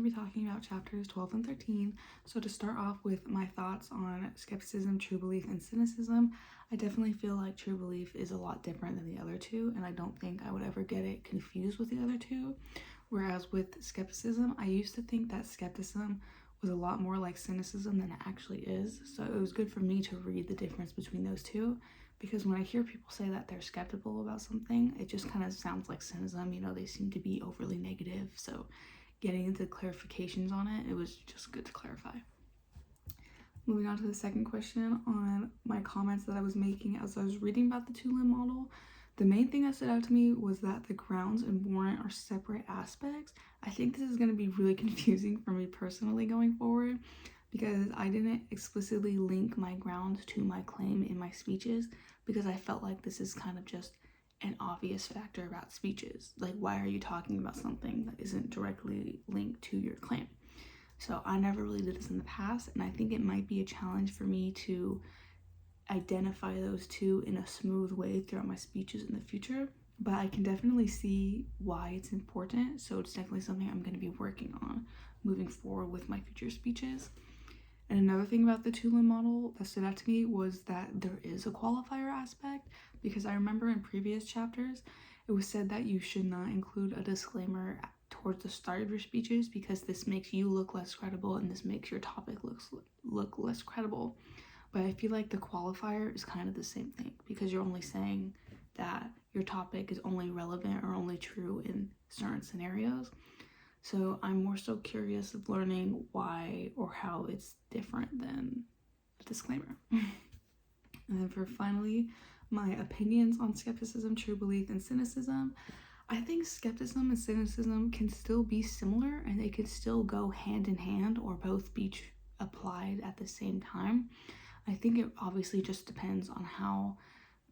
to be talking about chapters 12 and 13. So to start off with my thoughts on skepticism, true belief, and cynicism, I definitely feel like true belief is a lot different than the other two, and I don't think I would ever get it confused with the other two. Whereas with skepticism, I used to think that skepticism was a lot more like cynicism than it actually is. So it was good for me to read the difference between those two, because when I hear people say that they're skeptical about something, it just kind of sounds like cynicism. You know, they seem to be overly negative. So getting into clarifications on it, it was just good to clarify. Moving on to the second question on my comments that I was making as I was reading about the two-limb model, the main thing that stood out to me was that the grounds and warrant are separate aspects. I think this is going to be really confusing for me personally going forward, because I didn't explicitly link my grounds to my claim in my speeches, because I felt like this is kind of just an obvious factor about speeches. Like, why are you talking about something that isn't directly linked to your claim? So I never really did this in the past, and I think it might be a challenge for me to identify those two in a smooth way throughout my speeches in the future, but I can definitely see why it's important. So it's definitely something I'm going to be working on moving forward with my future speeches. And another thing about the two-limb model that stood out to me was that there is a qualifier aspect, because I remember in previous chapters it was said that you should not include a disclaimer towards the start of your speeches, because this makes you look less credible and this makes your topic look less credible. But I feel like the qualifier is kind of the same thing, because you're only saying that your topic is only relevant or only true in certain scenarios. So I'm more so curious of learning why or how it's different than a disclaimer. And then for finally, my opinions on skepticism, true belief, and cynicism. I think skepticism and cynicism can still be similar, and they could still go hand in hand or both be applied at the same time. I think it obviously just depends on how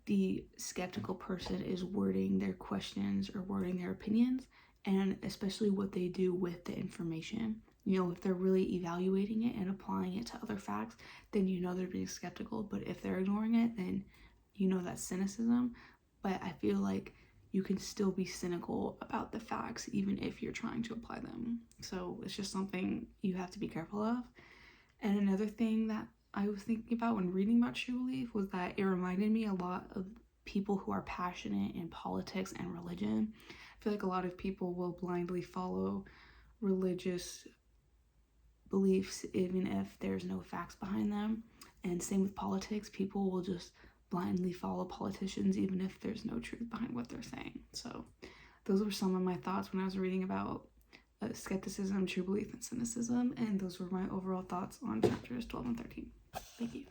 the skeptical person is wording their questions or wording their opinions, and especially what they do with the information. You know, if they're really evaluating it and applying it to other facts, then you know they're being skeptical. But if they're ignoring it, then you know that's cynicism. But I feel like you can still be cynical about the facts even if you're trying to apply them. So it's just something you have to be careful of. And another thing that I was thinking about when reading about true belief was that it reminded me a lot of people who are passionate in politics and religion. I feel like a lot of people will blindly follow religious beliefs even if there's no facts behind them. And same with politics, people will just blindly follow politicians even if there's no truth behind what they're saying. So those were some of my thoughts when I was reading about skepticism, true belief, and cynicism, and those were my overall thoughts on chapters 12 and 13. Thank you.